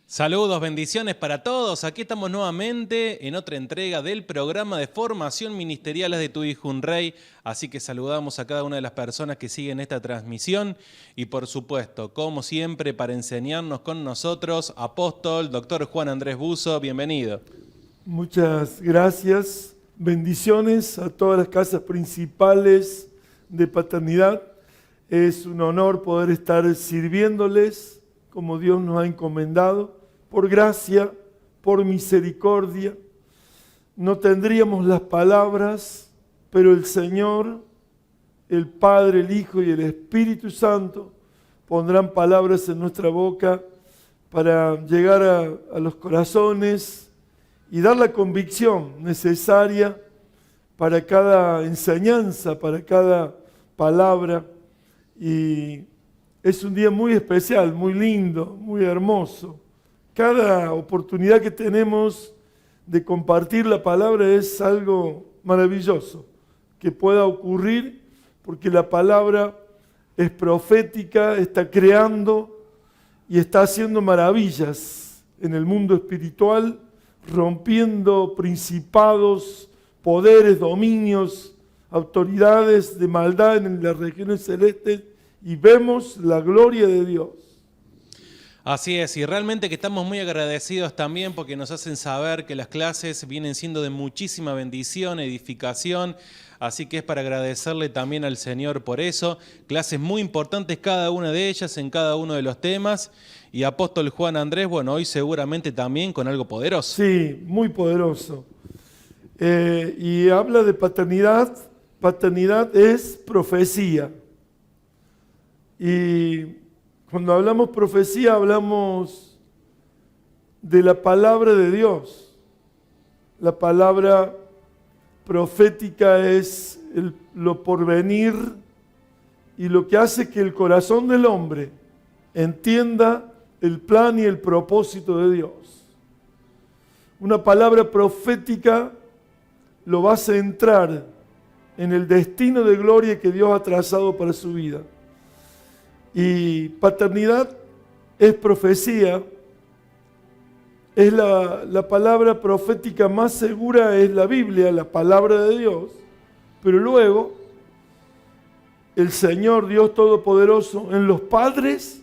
Saludos, bendiciones para todos. Aquí estamos nuevamente en otra entrega del programa de formación ministerial de Tu Hijo un Rey. Así que saludamos a cada una de las personas que siguen esta transmisión. Y por supuesto, como siempre, para enseñarnos con nosotros, apóstol, doctor Juan Andrés Buzo, bienvenido. Muchas gracias. Bendiciones a todas las casas principales de paternidad. Es un honor poder estar sirviéndoles como Dios nos ha encomendado. Por gracia, por misericordia. No tendríamos las palabras, pero el Señor, el Padre, el Hijo y el Espíritu Santo pondrán palabras en nuestra boca para llegar a los corazones y dar la convicción necesaria para cada enseñanza, para cada palabra. Y es un día muy especial, muy lindo, muy hermoso. Cada oportunidad que tenemos de compartir la palabra es algo maravilloso que pueda ocurrir, porque la palabra es profética, está creando y está haciendo maravillas en el mundo espiritual, rompiendo principados, poderes, dominios, autoridades de maldad en las regiones celestes, y vemos la gloria de Dios. Así es, y realmente que estamos muy agradecidos también porque nos hacen saber que las clases vienen siendo de muchísima bendición, edificación, así que es para agradecerle también al Señor por eso. Clases muy importantes cada una de ellas en cada uno de los temas, y apóstol Juan Andrés, bueno, hoy seguramente también con algo poderoso. Sí, muy poderoso. Y habla de paternidad. Paternidad es profecía. Y cuando hablamos profecía, hablamos de la palabra de Dios. La palabra profética es lo porvenir y lo que hace que el corazón del hombre entienda el plan y el propósito de Dios. Una palabra profética lo va a centrar en el destino de gloria que Dios ha trazado para su vida. Y paternidad es profecía, es la palabra profética más segura, es la Biblia, la palabra de Dios. Pero luego, el Señor Dios Todopoderoso en los padres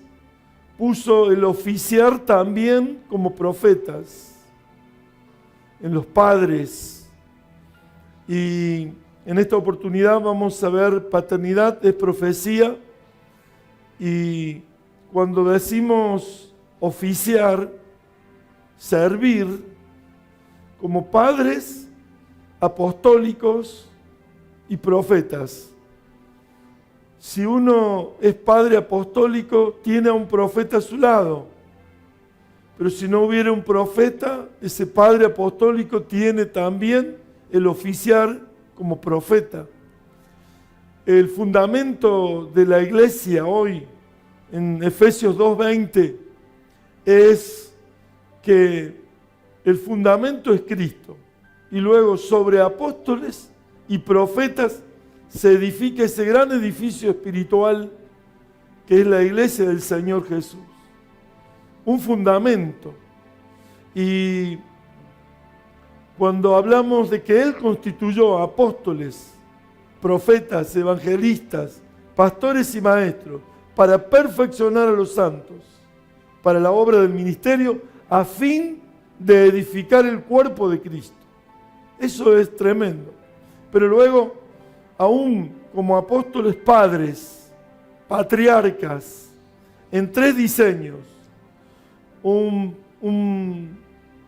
puso el oficiar también como profetas, en los padres. Y en esta oportunidad vamos a ver paternidad es profecía. Y cuando decimos oficiar, servir, como padres apostólicos y profetas. Si uno es padre apostólico, tiene a un profeta a su lado. Pero si no hubiera un profeta, ese padre apostólico tiene también el oficiar como profeta. El fundamento de la iglesia hoy, en Efesios 2:20, es que el fundamento es Cristo. Y luego sobre apóstoles y profetas se edifica ese gran edificio espiritual que es la iglesia del Señor Jesús. Un fundamento. Y cuando hablamos de que Él constituyó apóstoles, profetas, evangelistas, pastores y maestros, para perfeccionar a los santos, para la obra del ministerio, a fin de edificar el cuerpo de Cristo. Eso es tremendo. Pero luego, aún como apóstoles padres, patriarcas, en tres diseños, un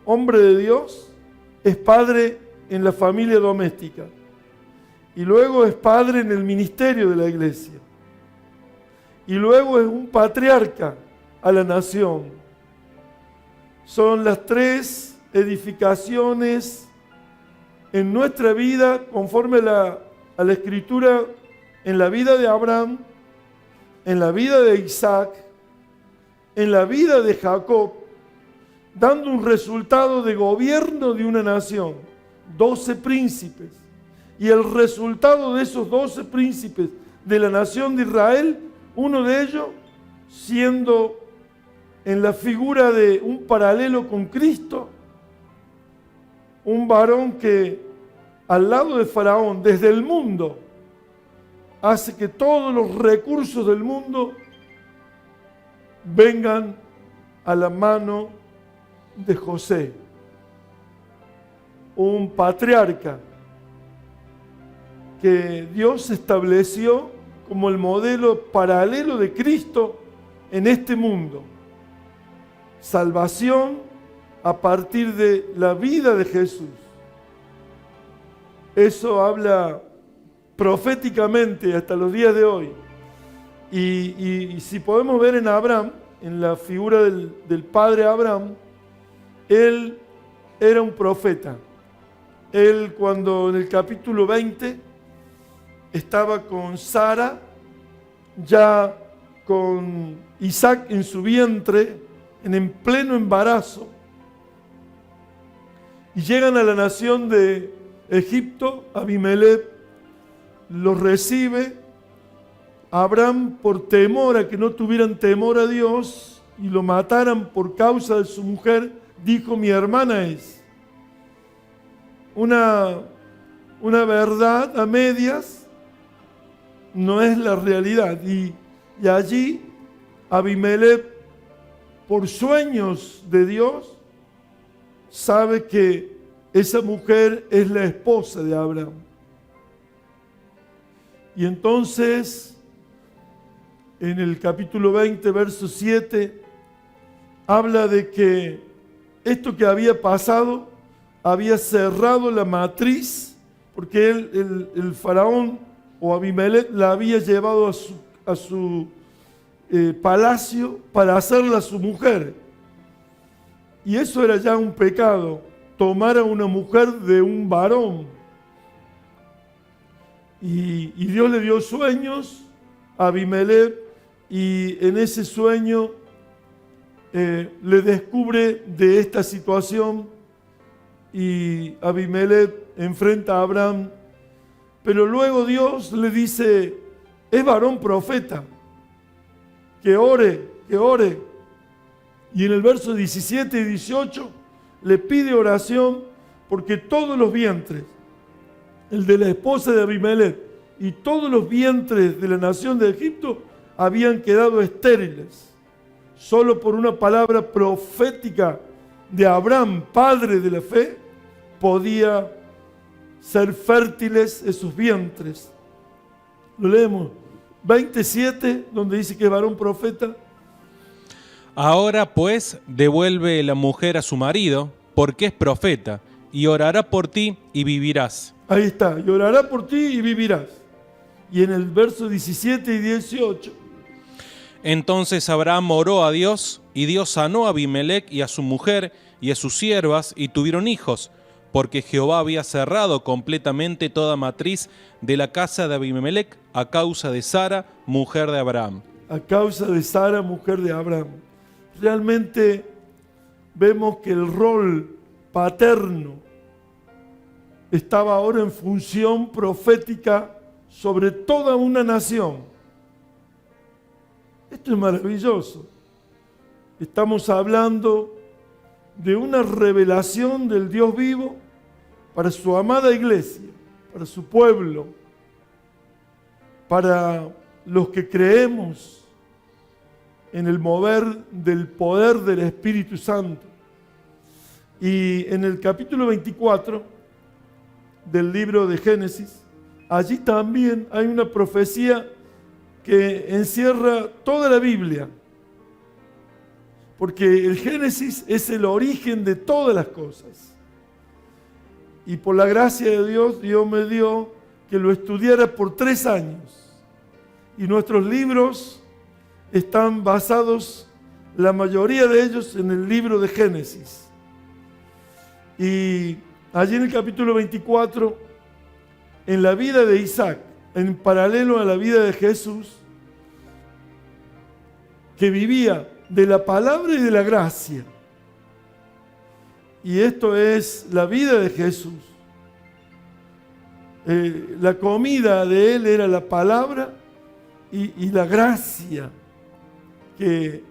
hombre de Dios es padre en la familia doméstica, y luego es padre en el ministerio de la iglesia. Y luego es un patriarca a la nación. Son las tres edificaciones en nuestra vida conforme a la Escritura, en la vida de Abraham, en la vida de Isaac, en la vida de Jacob, dando un resultado de gobierno de una nación, 12 príncipes. Y el resultado de esos 12 príncipes de la nación de Israel, uno de ellos siendo en la figura de un paralelo con Cristo, un varón que al lado de Faraón, desde el mundo, hace que todos los recursos del mundo vengan a la mano de José, un patriarca que Dios estableció como el modelo paralelo de Cristo en este mundo. Salvación a partir de la vida de Jesús. Eso habla proféticamente hasta los días de hoy. Y si podemos ver en Abraham, en la figura del padre Abraham, él era un profeta. Él, cuando en el capítulo 20 estaba con Sara, ya con Isaac en su vientre, en pleno embarazo, y llegan a la nación de Egipto. Abimelech los recibe. Abraham, por temor a que no tuvieran temor a Dios y lo mataran por causa de su mujer, dijo: mi hermana es. Una verdad a medias no es la realidad. Y allí Abimelech, por sueños de Dios, sabe que esa mujer es la esposa de Abraham. Y entonces, en el capítulo 20, verso 7, habla de que esto que había pasado había cerrado la matriz, porque el faraón o Abimelech la había llevado a su palacio para hacerla su mujer. Y eso era ya un pecado, tomar a una mujer de un varón. Y Dios le dio sueños a Abimelech, y en ese sueño le descubre de esta situación, y Abimelech enfrenta a Abraham. Pero luego Dios le dice: es varón profeta, que ore, que ore. Y en el verso 17 y 18 le pide oración, porque todos los vientres, el de la esposa de Abimelech y todos los vientres de la nación de Egipto, habían quedado estériles. Solo por una palabra profética de Abraham, padre de la fe, podía ser fértiles esos vientres. Lo leemos, 27, donde dice que es varón profeta. Ahora pues devuelve la mujer a su marido, porque es profeta, y orará por ti y vivirás. Ahí está, y orará por ti y vivirás. Y en el verso 17 y 18. Entonces Abraham oró a Dios, y Dios sanó a Abimelech y a su mujer y a sus siervas, y tuvieron hijos, porque Jehová había cerrado completamente toda matriz de la casa de Abimelech a causa de Sara, mujer de Abraham. A causa de Sara, mujer de Abraham. Realmente vemos que el rol paterno estaba ahora en función profética sobre toda una nación. Esto es maravilloso. Estamos hablando de una revelación del Dios vivo para su amada iglesia, para su pueblo, para los que creemos en el mover del poder del Espíritu Santo. Y en el capítulo 24 del libro de Génesis, allí también hay una profecía que encierra toda la Biblia, porque el Génesis es el origen de todas las cosas. Y por la gracia de Dios, Dios me dio que lo estudiara por 3 años. Y nuestros libros están basados, la mayoría de ellos, en el libro de Génesis. Y allí en el capítulo 24, en la vida de Isaac, en paralelo a la vida de Jesús, que vivía de la palabra y de la gracia. Y esto es la vida de Jesús. La comida de él era la palabra y la gracia que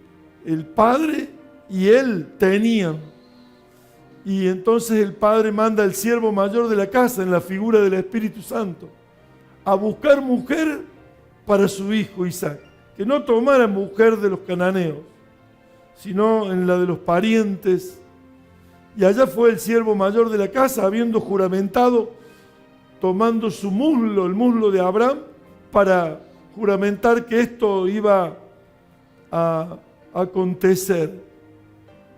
el Padre y él tenían. Y entonces el padre manda al siervo mayor de la casa, en la figura del Espíritu Santo, a buscar mujer para su hijo Isaac. Que no tomara mujer de los cananeos, sino en la de los parientes. Y allá fue el siervo mayor de la casa, habiendo juramentado, tomando su muslo, el muslo de Abraham, para juramentar que esto iba a acontecer.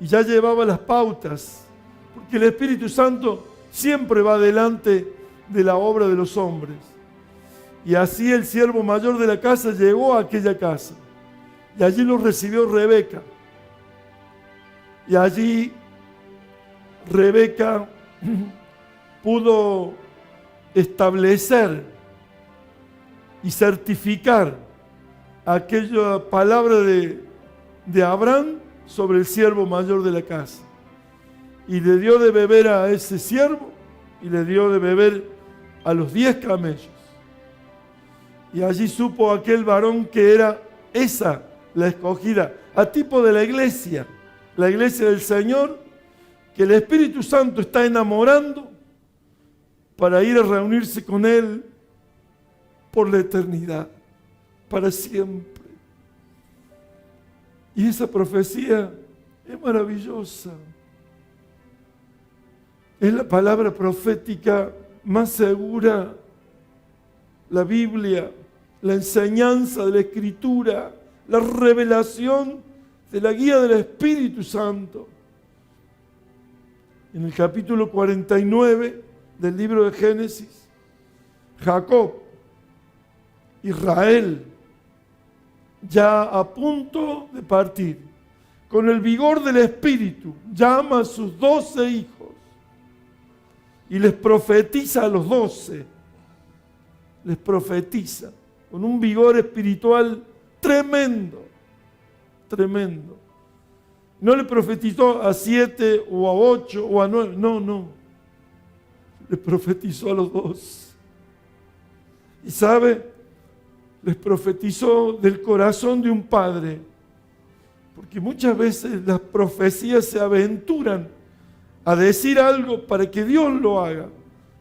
Y ya llevaba las pautas, porque el Espíritu Santo siempre va delante de la obra de los hombres. Y así el siervo mayor de la casa llegó a aquella casa, y allí lo recibió Rebeca. Y allí Rebeca pudo establecer y certificar aquella palabra de Abraham sobre el siervo mayor de la casa. Y le dio de beber a ese siervo, y le dio de beber a los 10 camellos. Y allí supo aquel varón que era esa la escogida, a tipo de la iglesia del Señor, que el Espíritu Santo está enamorando para ir a reunirse con Él por la eternidad, para siempre. Y esa profecía es maravillosa. Es la palabra profética más segura, la Biblia, la enseñanza de la Escritura, la revelación de la guía del Espíritu Santo. En el capítulo 49 del libro de Génesis, Jacob, Israel, ya a punto de partir, con el vigor del Espíritu, llama a sus 12 hijos y les profetiza a los 12. Les profetiza con un vigor espiritual tremendo, tremendo. No le profetizó a 7 o a 8 o a 9, no. Le profetizó a los 12. Y sabe, les profetizó del corazón de un padre, porque muchas veces las profecías se aventuran a decir algo para que Dios lo haga,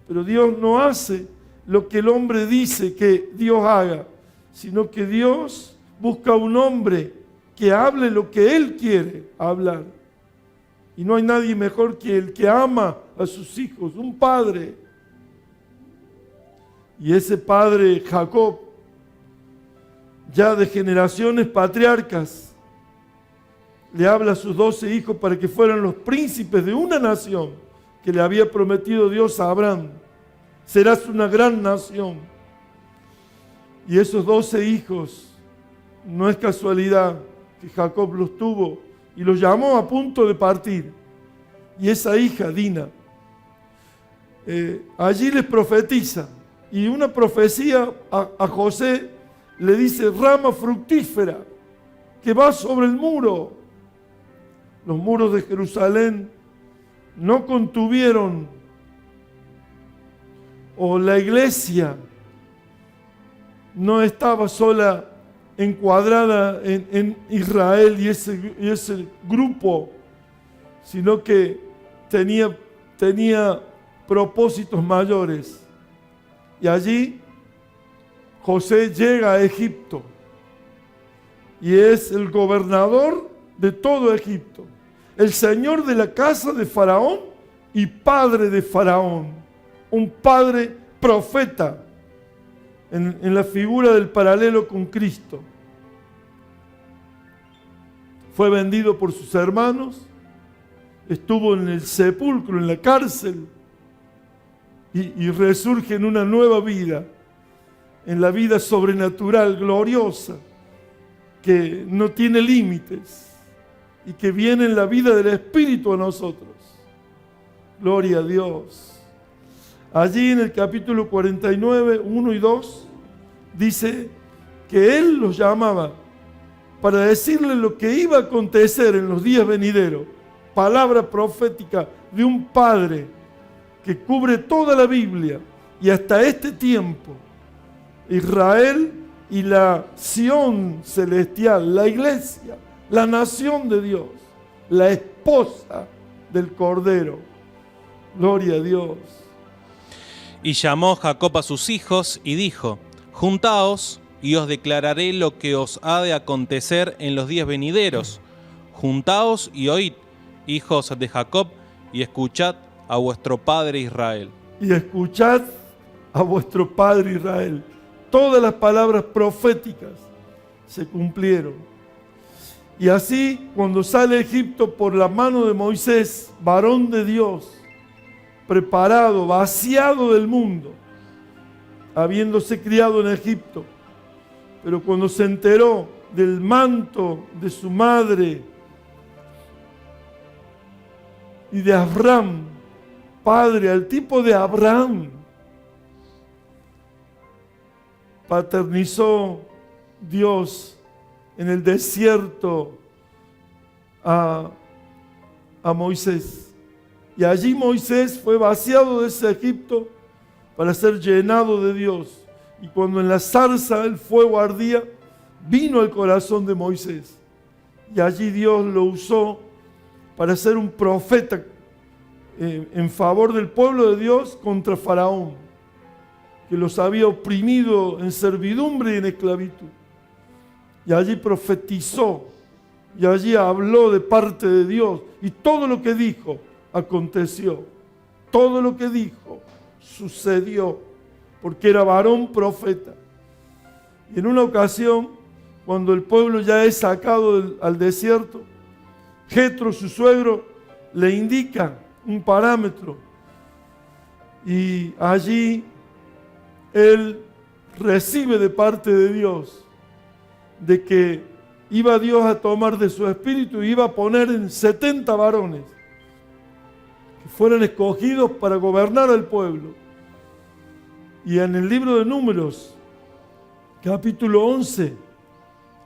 pero Dios no hace lo que el hombre dice que Dios haga, sino que Dios busca un hombre que hable lo que Él quiere hablar. Y no hay nadie mejor que el que ama a sus hijos, un padre. Y ese padre Jacob, ya de generaciones patriarcas, le habla a sus 12 hijos para que fueran los príncipes de una nación que le había prometido Dios a Abraham. Serás una gran nación. Y esos 12 hijos, no es casualidad que Jacob los tuvo y los llamó a punto de partir. Y esa hija, Dina, allí les profetiza. Y una profecía a José le dice: rama fructífera que va sobre el muro. Los muros de Jerusalén no contuvieron, o la iglesia no estaba sola encuadrada en Israel y ese grupo, sino que tenía propósitos mayores. Y allí José llega a Egipto y es el gobernador de todo Egipto, el señor de la casa de Faraón y padre de Faraón, un padre profeta en la figura del paralelo con Cristo. Fue vendido por sus hermanos, estuvo en el sepulcro, en la cárcel, y resurge en una nueva vida, en la vida sobrenatural, gloriosa, que no tiene límites y que viene en la vida del Espíritu a nosotros. Gloria a Dios. Allí en el capítulo 49, 1 y 2, dice que Él los llamaba para decirles lo que iba a acontecer en los días venideros. Palabra profética de un Padre que cubre toda la Biblia y hasta este tiempo. Israel y la Sión celestial, la iglesia, la nación de Dios, la esposa del Cordero. Gloria a Dios. Y llamó Jacob a sus hijos y dijo: Juntaos, y os declararé lo que os ha de acontecer en los días venideros. Juntaos y oíd, hijos de Jacob, y escuchad a vuestro padre Israel. Y escuchad a vuestro padre Israel. Todas las palabras proféticas se cumplieron. Y así, cuando sale Egipto por la mano de Moisés, varón de Dios, preparado, vaciado del mundo, habiéndose criado en Egipto, pero cuando se enteró del manto de su madre y de Abraham, padre, al tipo de Abraham, paternizó Dios en el desierto a Moisés. Y allí Moisés fue vaciado de ese Egipto para ser llenado de Dios. Y cuando en la zarza el fuego ardía, vino al corazón de Moisés. Y allí Dios lo usó para ser un profeta en favor del pueblo de Dios contra Faraón, que los había oprimido en servidumbre y en esclavitud. Y allí profetizó, y allí habló de parte de Dios, y todo lo que dijo aconteció. Todo lo que dijo sucedió, porque era varón profeta. Y en una ocasión, cuando el pueblo ya es sacado al desierto, Jetro, su suegro, le indica un parámetro, y allí él recibe de parte de Dios de que iba Dios a tomar de su espíritu y iba a poner en 70 varones que fueran escogidos para gobernar al pueblo. Y en el libro de Números, capítulo 11,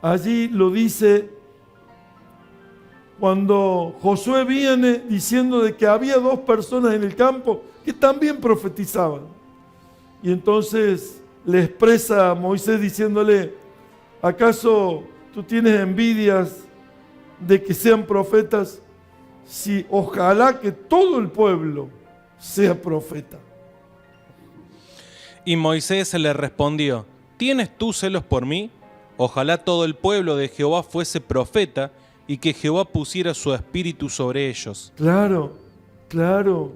allí lo dice, cuando Josué viene diciendo de que había 2 personas en el campo que también profetizaban. Y entonces le expresa a Moisés diciéndole: ¿acaso tú tienes envidias de que sean profetas? Si ojalá que todo el pueblo sea profeta. Y Moisés le respondió: ¿tienes tú celos por mí? Ojalá todo el pueblo de Jehová fuese profeta, y que Jehová pusiera su espíritu sobre ellos. Claro, claro.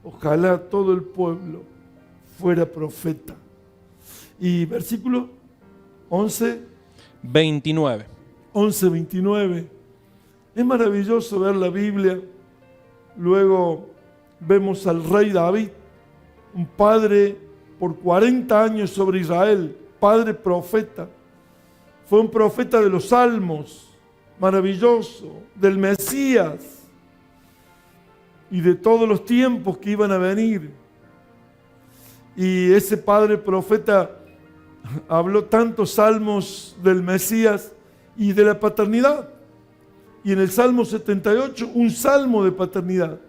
Ojalá todo el pueblo fuera profeta. Y versículo 29. 29. Es maravilloso ver la Biblia. Luego vemos al rey David, un padre por 40 años sobre Israel, padre profeta. Fue un profeta de los Salmos, maravilloso, del Mesías y de todos los tiempos que iban a venir. Y ese padre profeta habló tantos salmos del Mesías y de la paternidad. Y en el Salmo 78, un salmo de paternidad.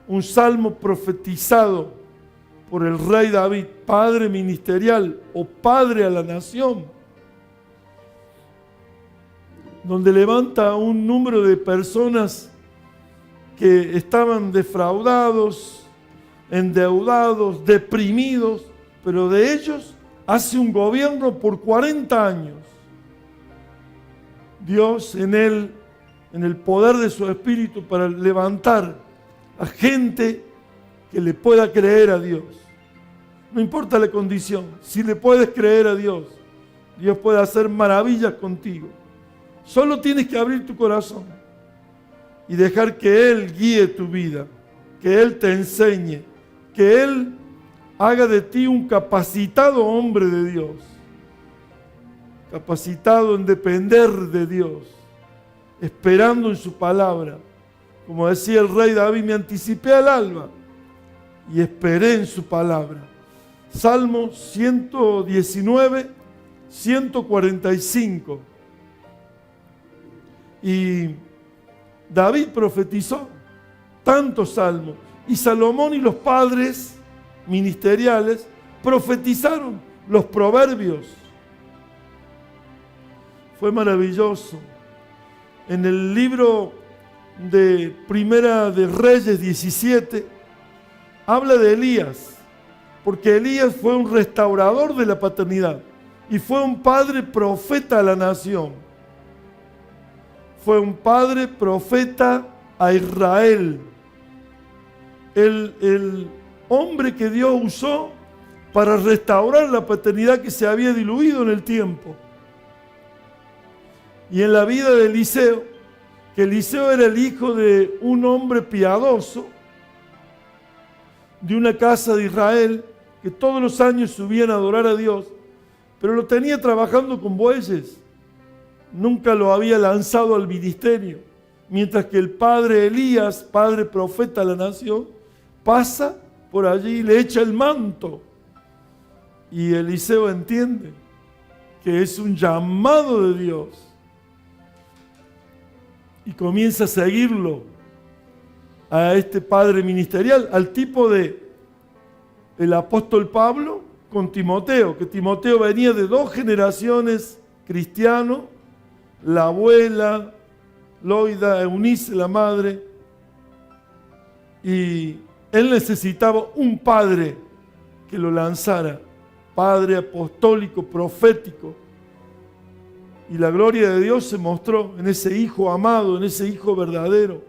Un salmo profetizado por el rey David, padre ministerial o padre a la nación, donde levanta un número de personas que estaban defraudados, endeudados, deprimidos, pero de ellos hace un gobierno por 40 años. Dios en él, en el poder de su espíritu, para levantar a gente que le pueda creer a Dios. No importa la condición, si le puedes creer a Dios, Dios puede hacer maravillas contigo. Solo tienes que abrir tu corazón y dejar que Él guíe tu vida, que Él te enseñe, que Él haga de ti un capacitado hombre de Dios, capacitado en depender de Dios, esperando en su palabra. Como decía el rey David, me anticipé al alba y esperé en su palabra. Salmo 119, 145. Y David profetizó tantos salmos. Y Salomón y los padres ministeriales profetizaron los proverbios. Fue maravilloso. En el libro de Primera de Reyes 17 habla de Elías, porque Elías fue un restaurador de la paternidad y fue un padre profeta a la nación. Fue un padre profeta a Israel. El hombre que Dios usó para restaurar la paternidad que se había diluido en el tiempo. Y en la vida de Eliseo, que Eliseo era el hijo de un hombre piadoso, de una casa de Israel, que todos los años subían a adorar a Dios, pero lo tenía trabajando con bueyes. Nunca lo había lanzado al ministerio. Mientras que el padre Elías, padre profeta de la nación, pasa por allí y le echa el manto. Y Eliseo entiende que es un llamado de Dios. Y comienza a seguirlo a este padre ministerial, al tipo de el apóstol Pablo con Timoteo, que Timoteo venía de 2 generaciones cristianos, la abuela, Loida, Eunice, la madre, y él necesitaba un padre que lo lanzara, padre apostólico, profético, y la gloria de Dios se mostró en ese hijo amado, en ese hijo verdadero.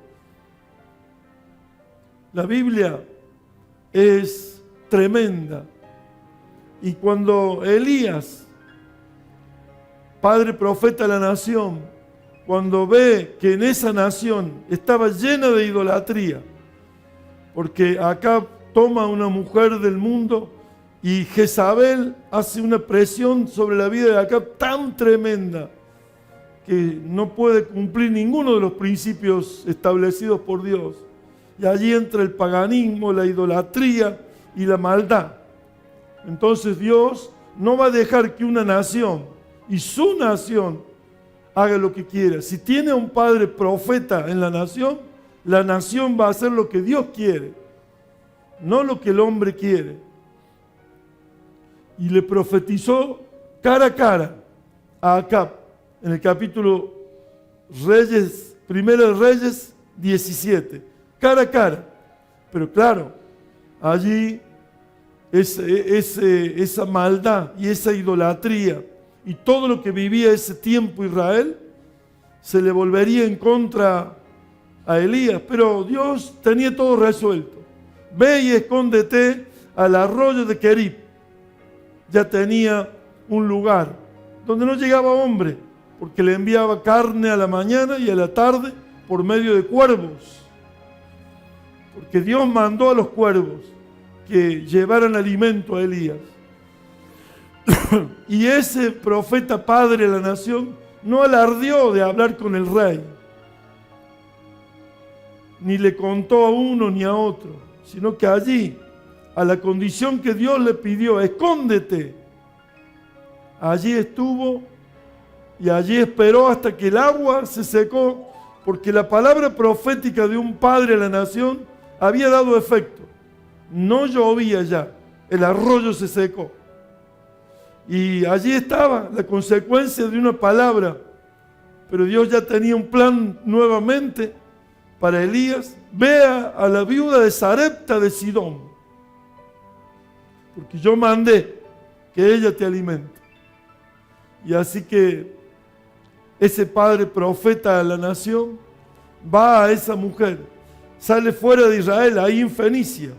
La Biblia es tremenda. Y cuando Elías, padre profeta de la nación, cuando ve que en esa nación estaba llena de idolatría, porque acá toma una mujer del mundo y Jezabel hace una presión sobre la vida de Acab tan tremenda que no puede cumplir ninguno de los principios establecidos por Dios. Y allí entra el paganismo, la idolatría y la maldad. Entonces Dios no va a dejar que una nación y su nación haga lo que quiera. Si tiene un padre profeta en la nación va a hacer lo que Dios quiere, no lo que el hombre quiere. Y le profetizó cara a cara a Acab en el capítulo Reyes, Primera de Reyes 17, cara a cara. Pero claro, allí esa maldad y esa idolatría y todo lo que vivía ese tiempo Israel se le volvería en contra a Elías, pero Dios tenía todo resuelto. Ve y escóndete al arroyo de Querib. Ya tenía un lugar donde no llegaba hombre, porque le enviaba carne a la mañana y a la tarde por medio de cuervos. Porque Dios mandó a los cuervos que llevaran alimento a Elías. Y ese profeta padre de la nación no alardeó de hablar con el rey, ni le contó a uno ni a otro, sino que allí, a la condición que Dios le pidió, escóndete, allí estuvo y allí esperó hasta que el agua se secó, porque la palabra profética de un padre de la nación había dado efecto. No llovía ya, el arroyo se secó. Y allí estaba la consecuencia de una palabra. Pero Dios ya tenía un plan nuevamente para Elías. Vea a la viuda de Sarepta de Sidón, porque yo mandé que ella te alimente. Y así que ese padre profeta de la nación va a esa mujer, sale fuera de Israel, ahí en Fenicia,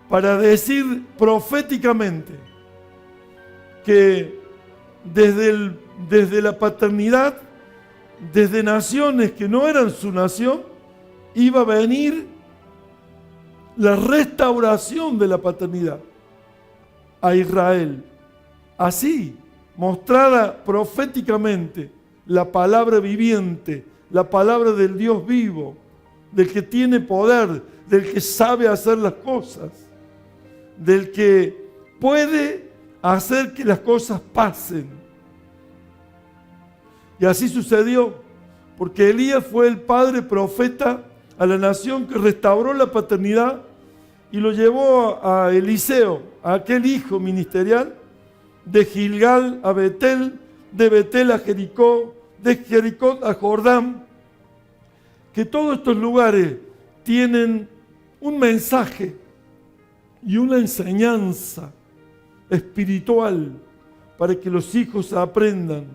para decir proféticamente que desde la paternidad, desde naciones que no eran su nación, iba a venir la restauración de la paternidad a Israel. Así, mostrada proféticamente la palabra viviente, la palabra del Dios vivo, del que tiene poder, del que sabe hacer las cosas, del que puede hacer que las cosas pasen. Y así sucedió, porque Elías fue el padre profeta a la nación que restauró la paternidad y lo llevó a Eliseo, a aquel hijo ministerial, de Gilgal a Betel, de Betel a Jericó, de Jericó a Jordán, que todos estos lugares tienen un mensaje y una enseñanza espiritual para que los hijos aprendan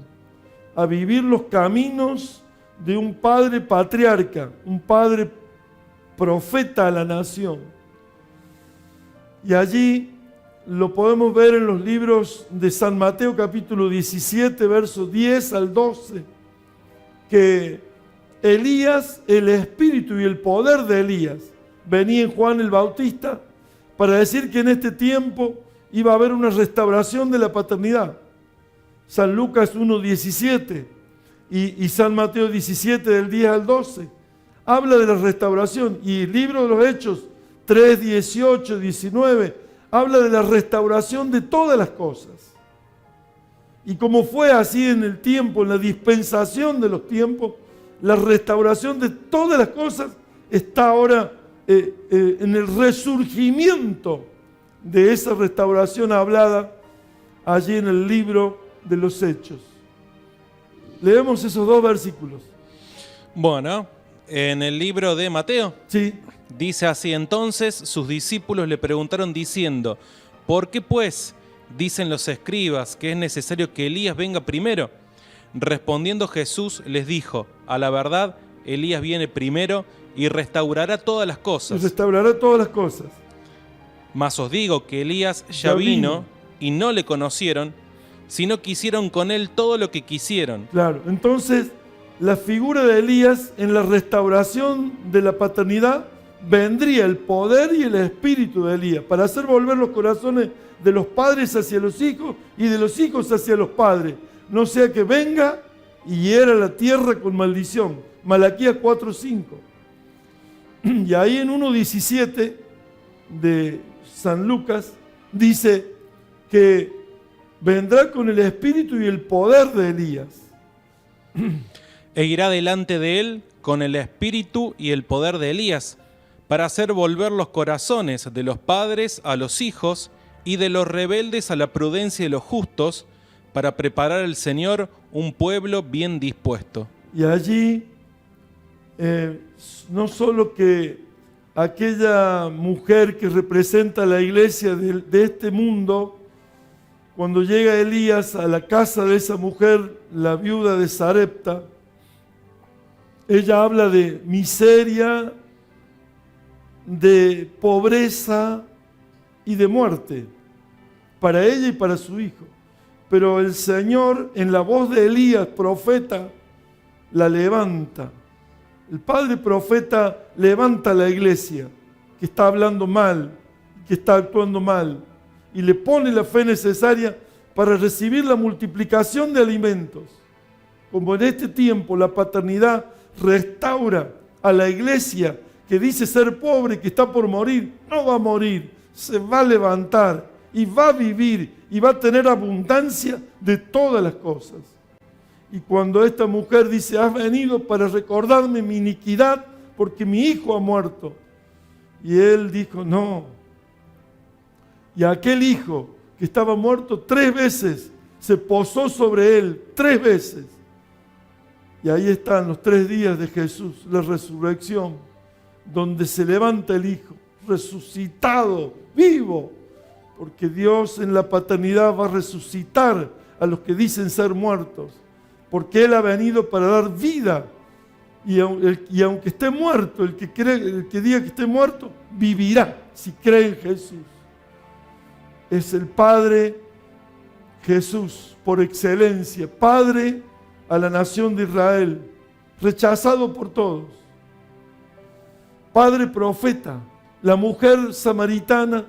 a vivir los caminos de un padre patriarca, un padre profeta a la nación. Y allí lo podemos ver en los libros de San Mateo capítulo 17, versos 10 al 12, que Elías, el espíritu y el poder de Elías, venía en Juan el Bautista para decir que en este tiempo iba a haber una restauración de la paternidad. San Lucas 1:17 y San Mateo 17 del 10 al 12 habla de la restauración, y el libro de los Hechos 3, 18, 19 habla de la restauración de todas las cosas. Y como fue así en el tiempo, en la dispensación de los tiempos, la restauración de todas las cosas está ahora en el resurgimiento de esa restauración hablada allí en el libro de los Hechos. Leemos esos dos versículos. Bueno, en el libro de Mateo, Sí, dice así: entonces sus discípulos le preguntaron diciendo, ¿por qué pues dicen los escribas que es necesario que Elías venga primero? Respondiendo Jesús les dijo, a la verdad, Elías viene primero y restaurará todas las cosas. restaurará todas las cosas. Mas os digo que Elías ya Ya vino vino. y no le conocieron, sino que hicieron con él todo lo que quisieron. Claro, entonces la figura de Elías en la restauración de la paternidad vendría el poder y el espíritu de Elías para hacer volver los corazones de los padres hacia los hijos y de los hijos hacia los padres. No sea que venga y hiera la tierra con maldición. Malaquías 4:5. Y ahí en 1:17 de San Lucas dice que vendrá con el espíritu y el poder de Elías. E irá delante de él con el espíritu y el poder de Elías, para hacer volver los corazones de los padres a los hijos y de los rebeldes a la prudencia de los justos, para preparar al Señor un pueblo bien dispuesto. Y allí, no solo que aquella mujer que representa la iglesia de este mundo, cuando llega Elías a la casa de esa mujer, la viuda de Sarepta, ella habla de miseria, de pobreza y de muerte para ella y para su hijo. Pero el Señor, en la voz de Elías, profeta, la levanta. El padre profeta levanta a la iglesia que está hablando mal, que está actuando mal, y le pone la fe necesaria para recibir la multiplicación de alimentos. Como en este tiempo la paternidad restaura a la iglesia que dice ser pobre, que está por morir, no va a morir, se va a levantar y va a vivir y va a tener abundancia de todas las cosas. Y cuando esta mujer dice, has venido para recordarme mi iniquidad porque mi hijo ha muerto. Y él dijo, no. Y aquel hijo que estaba muerto 3 veces se posó sobre él 3 veces. Y ahí están los 3 días de Jesús, la resurrección, donde se levanta el hijo, resucitado, vivo. Porque Dios en la paternidad va a resucitar a los que dicen ser muertos. Porque Él ha venido para dar vida. Y aunque esté muerto, el que diga que esté muerto, vivirá si cree en Jesús. Es el Padre Jesús por excelencia, Padre a la nación de Israel, rechazado por todos. Padre profeta, la mujer samaritana,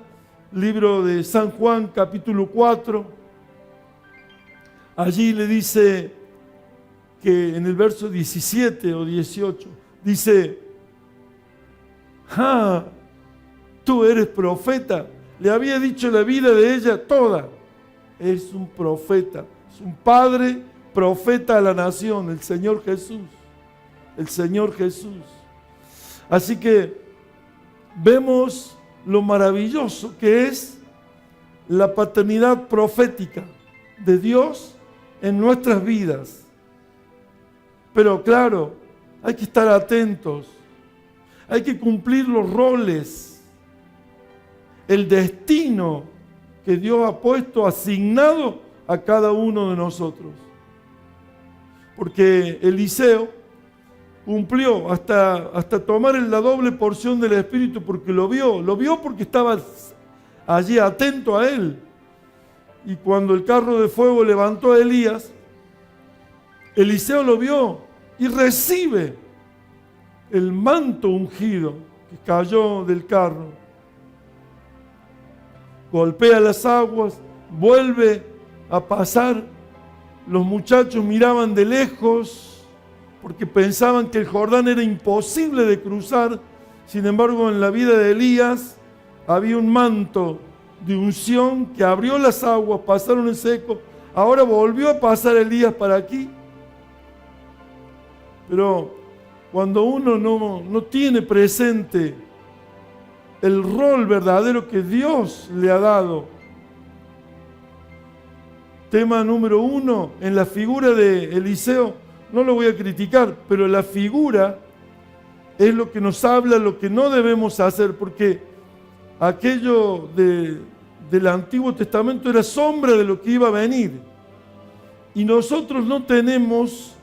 libro de San Juan, capítulo 4. Allí le dice que en el verso 17 o 18, dice, tú eres profeta. Le había dicho la vida de ella toda. Es un profeta, es un padre profeta a la nación, el Señor Jesús. El Señor Jesús. Así que vemos lo maravilloso que es la paternidad profética de Dios en nuestras vidas. Pero claro, hay que estar atentos, hay que cumplir los roles, el destino que Dios ha puesto, asignado a cada uno de nosotros. Porque Eliseo cumplió hasta tomar la doble porción del Espíritu, porque lo vio porque estaba allí atento a él. Y cuando el carro de fuego levantó a Elías, Eliseo lo vio y recibe el manto ungido que cayó del carro. Golpea las aguas, vuelve a pasar. Los muchachos miraban de lejos porque pensaban que el Jordán era imposible de cruzar. Sin embargo, en la vida de Elías había un manto de unción que abrió las aguas, pasaron en seco. Ahora volvió a pasar Elías para aquí. Pero cuando uno no tiene presente el rol verdadero que Dios le ha dado, tema número 1, en la figura de Eliseo, no lo voy a criticar, pero la figura es lo que nos habla, lo que no debemos hacer, porque aquello del Antiguo Testamento era sombra de lo que iba a venir. Y nosotros no tenemos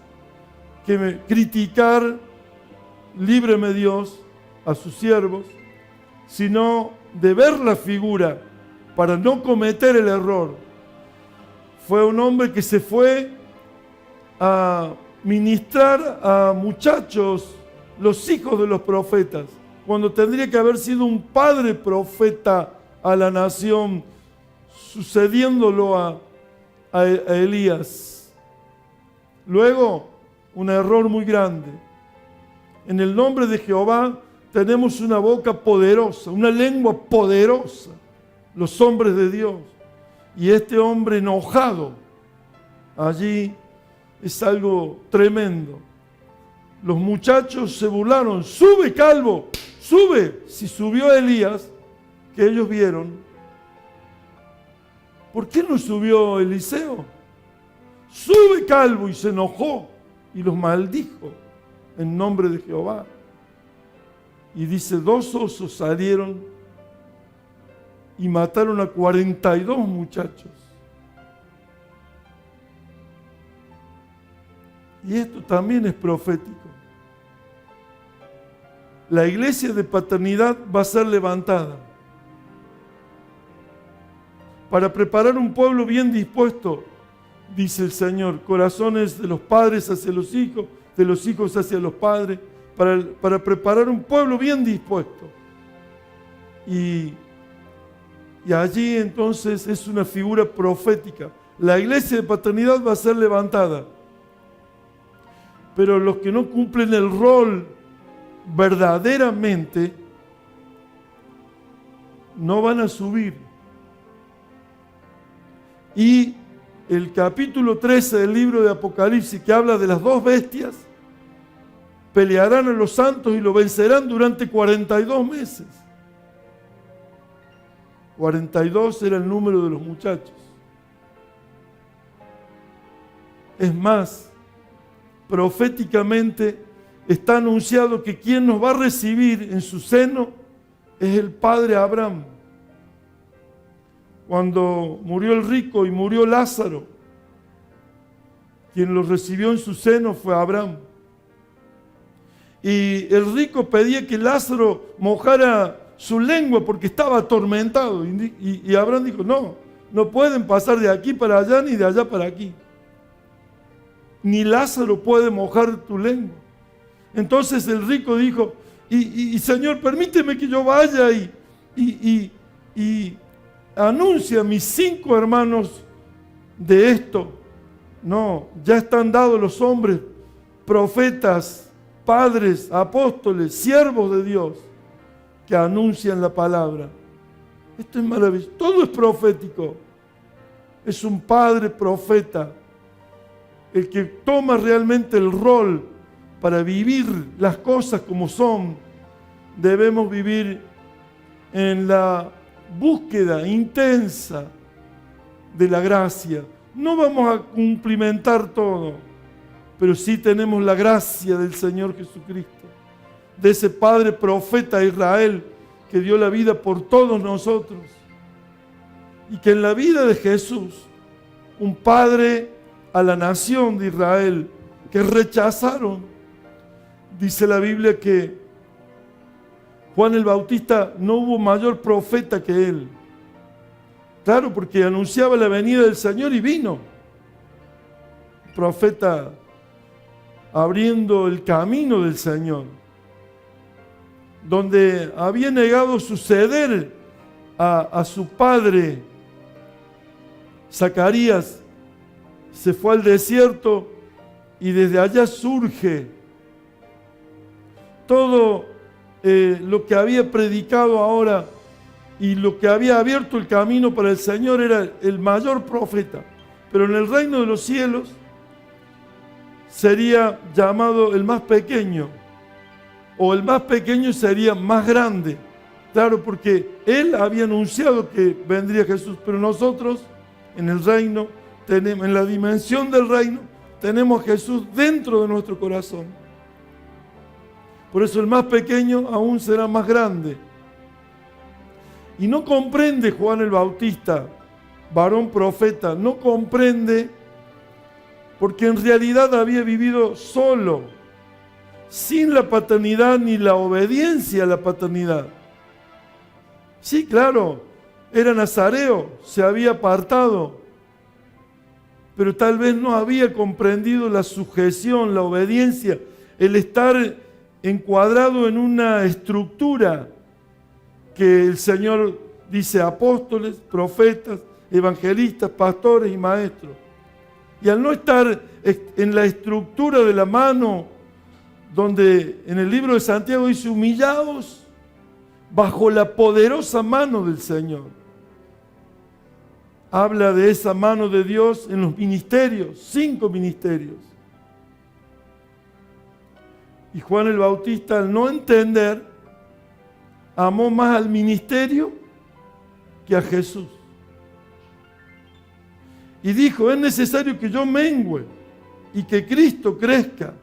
que criticar, líbreme Dios, a sus siervos, sino de ver la figura para no cometer el error. Fue un hombre que se fue a ministrar a muchachos, los hijos de los profetas, cuando tendría que haber sido un padre profeta a la nación, sucediéndolo a Elías. Luego, un error muy grande. En el nombre de Jehová tenemos una boca poderosa, una lengua poderosa, los hombres de Dios. Y este hombre enojado allí es algo tremendo. Los muchachos se burlaron. Sube, calvo, sube. Si subió Elías, que ellos vieron, ¿por qué no subió Eliseo? Sube, calvo, y se enojó y los maldijo en nombre de Jehová. Y dice, 2 osos salieron y mataron a 42 muchachos. Y esto también es profético. La iglesia de paternidad va a ser levantada para preparar un pueblo bien dispuesto, dice el Señor, corazones de los padres hacia los hijos, de los hijos hacia los padres, para preparar un pueblo bien dispuesto. Y allí entonces es una figura profética. La iglesia de paternidad va a ser levantada. Pero los que no cumplen el rol verdaderamente no van a subir. Y el capítulo 13 del libro de Apocalipsis, que habla de las 2 bestias, pelearán a los santos y lo vencerán durante 42 meses. 42 era el número de los muchachos. Es más, proféticamente está anunciado que quien nos va a recibir en su seno es el padre Abraham. Cuando murió el rico y murió Lázaro, quien lo recibió en su seno fue Abraham. Y el rico pedía que Lázaro mojara su lengua porque estaba atormentado. Y Abraham dijo, no pueden pasar de aquí para allá ni de allá para aquí. Ni Lázaro puede mojar tu lengua. Entonces el rico dijo, y Señor, permíteme que yo vaya y anuncie a mis 5 hermanos de esto. No, ya están dados los hombres, profetas, padres, apóstoles, siervos de Dios, que anuncian la palabra. Esto es maravilloso. Todo es profético. Es un padre profeta el que toma realmente el rol para vivir las cosas como son. Debemos vivir en la búsqueda intensa de la gracia. No vamos a cumplimentar todo. pero sí tenemos la gracia del Señor Jesucristo, de ese Padre profeta de Israel que dio la vida por todos nosotros. Y que en la vida de Jesús, un Padre a la nación de Israel que rechazaron, dice la Biblia que Juan el Bautista no hubo mayor profeta que él. Claro, porque anunciaba la venida del Señor y vino. Profeta abriendo el camino del Señor, donde había negado suceder a su padre. Zacarías se fue al desierto y desde allá surge todo lo que había predicado ahora y lo que había abierto el camino para el Señor. Era el mayor profeta, pero en el reino de los cielos sería llamado el más pequeño, o el más pequeño sería más grande. Claro, porque él había anunciado que vendría Jesús, pero nosotros en el reino, en la dimensión del reino, tenemos a Jesús dentro de nuestro corazón. Por eso el más pequeño aún será más grande. Y no comprende Juan el Bautista, varón profeta, no comprende porque en realidad había vivido solo, sin la paternidad ni la obediencia a la paternidad. Sí, claro, era nazareo, se había apartado, pero tal vez no había comprendido la sujeción, la obediencia, el estar encuadrado en una estructura que el Señor dice apóstoles, profetas, evangelistas, pastores y maestros. Y al no estar en la estructura de la mano, donde en el libro de Santiago dice humillaos bajo la poderosa mano del Señor. Habla de esa mano de Dios en los ministerios, 5 ministerios. Y Juan el Bautista, al no entender, amó más al ministerio que a Jesús. Y dijo, es necesario que yo mengüe y que Cristo crezca.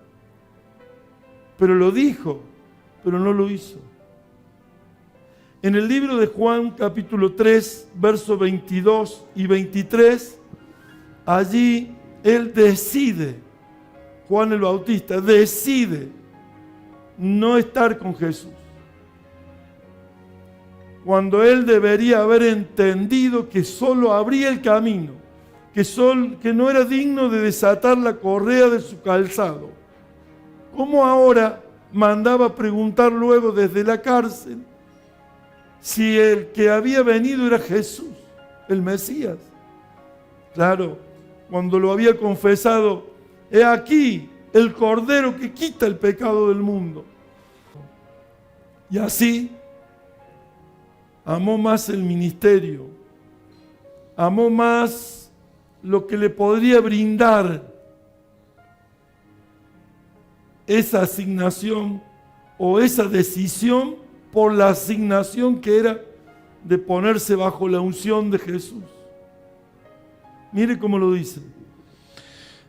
Pero lo dijo, pero no lo hizo. En el libro de Juan, capítulo 3, versos 22 y 23, allí él decide, Juan el Bautista decide no estar con Jesús. Cuando él debería haber entendido que solo abría el camino, que no era digno de desatar la correa de su calzado. ¿Cómo ahora mandaba preguntar luego desde la cárcel si el que había venido era Jesús, el Mesías? Claro, cuando lo había confesado, he aquí el Cordero que quita el pecado del mundo. Y así amó más el ministerio, amó más lo que le podría brindar esa asignación o esa decisión por la asignación que era de ponerse bajo la unción de Jesús. Mire cómo lo dice.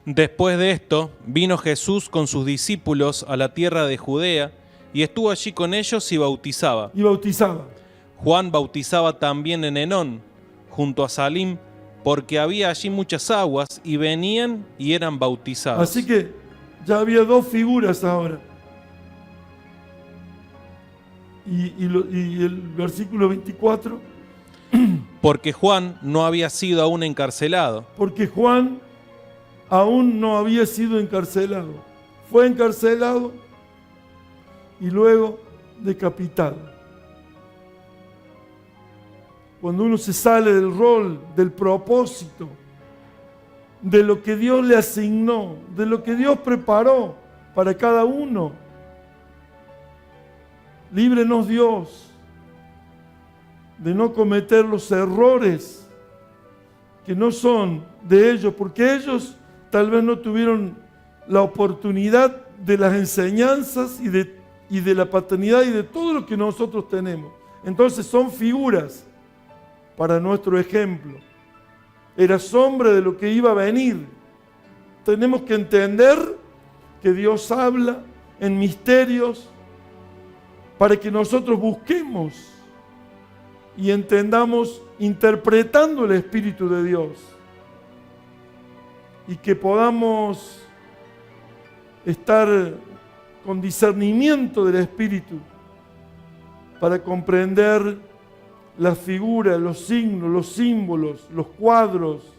Después de esto, vino Jesús con sus discípulos a la tierra de Judea y estuvo allí con ellos y bautizaba. Juan bautizaba también en Enón, junto a Salim, porque había allí muchas aguas y venían y eran bautizados. Así que ya había 2 figuras ahora. Y el versículo 24. Porque Juan no había sido aún encarcelado. Porque Juan aún no había sido encarcelado. Fue encarcelado y luego decapitado. Cuando uno se sale del rol, del propósito, de lo que Dios le asignó, de lo que Dios preparó para cada uno. Líbrenos Dios de no cometer los errores que no son de ellos, porque ellos tal vez no tuvieron la oportunidad de las enseñanzas y de la paternidad y de todo lo que nosotros tenemos. Entonces son figuras para nuestro ejemplo. Era sombra de lo que iba a venir. Tenemos que entender que Dios habla en misterios para que nosotros busquemos y entendamos interpretando el Espíritu de Dios y que podamos estar con discernimiento del Espíritu para comprender las figuras, los signos, los símbolos, los cuadros,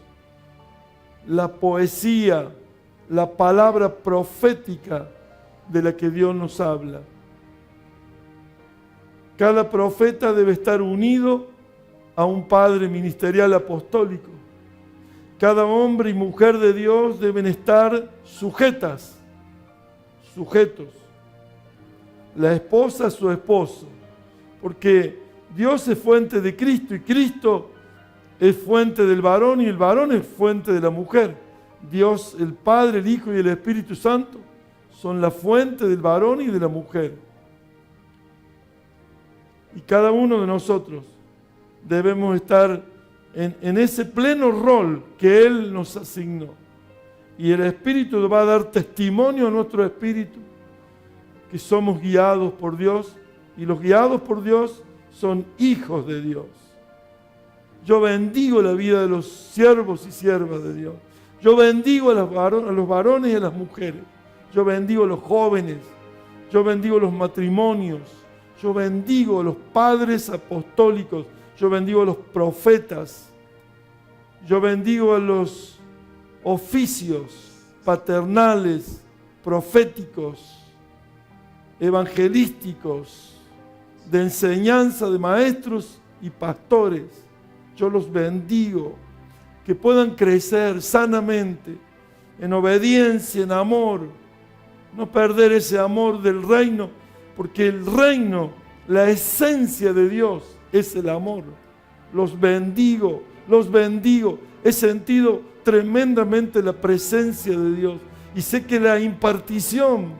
la poesía, la palabra profética de la que Dios nos habla. Cada profeta debe estar unido a un padre ministerial apostólico. Cada hombre y mujer de Dios deben estar sujetos. La esposa a su esposo, porque Dios es fuente de Cristo y Cristo es fuente del varón y el varón es fuente de la mujer. Dios, el Padre, el Hijo y el Espíritu Santo son la fuente del varón y de la mujer. Y cada uno de nosotros debemos estar en ese pleno rol que Él nos asignó. Y el Espíritu va a dar testimonio a nuestro espíritu que somos guiados por Dios, y los guiados por Dios son hijos de Dios. Yo bendigo la vida de los siervos y siervas de Dios. Yo bendigo a los varones y a las mujeres. Yo bendigo a los jóvenes. Yo bendigo a los matrimonios. Yo bendigo a los padres apostólicos. Yo bendigo a los profetas. Yo bendigo a los oficios paternales, proféticos, evangelísticos, de enseñanza de maestros y pastores. Yo los bendigo, que puedan crecer sanamente, en obediencia, en amor, no perder ese amor del reino, porque el reino, la esencia de Dios es el amor. Los bendigo, los bendigo. He sentido tremendamente la presencia de Dios y sé que la impartición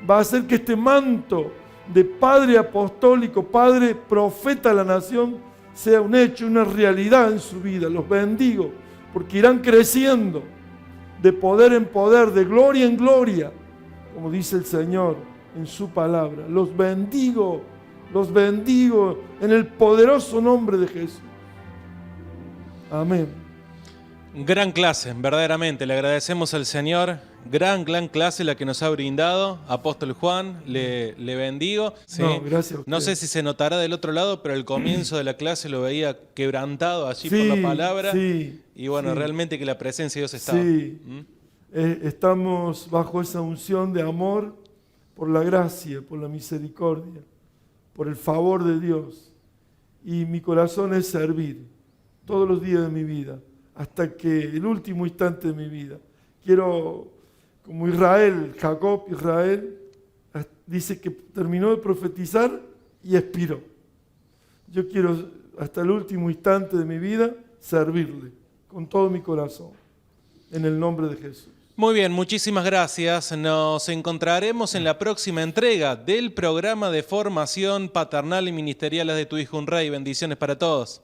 va a hacer que este manto de padre apostólico, padre profeta de la nación, sea un hecho, una realidad en su vida. Los bendigo, porque irán creciendo de poder en poder, de gloria en gloria, como dice el Señor en su palabra. Los bendigo en el poderoso nombre de Jesús. Amén. Gran clase, verdaderamente, le agradecemos al Señor. Gran clase la que nos ha brindado. Apóstol Juan, le bendigo. ¿Sí? No, gracias. No sé si se notará del otro lado, pero el comienzo de la clase lo veía quebrantado allí por la palabra. Sí, y bueno, realmente que la presencia de Dios estaba. Sí. Estamos bajo esa unción de amor por la gracia, por la misericordia, por el favor de Dios. Y mi corazón es servir todos los días de mi vida, hasta que el último instante de mi vida. Quiero, como Jacob, dice que terminó de profetizar y expiró. Yo quiero, hasta el último instante de mi vida, servirle con todo mi corazón, en el nombre de Jesús. Muy bien, muchísimas gracias. Nos encontraremos en la próxima entrega del programa de formación paternal y ministerial de Tu Hijo un Rey. Bendiciones para todos.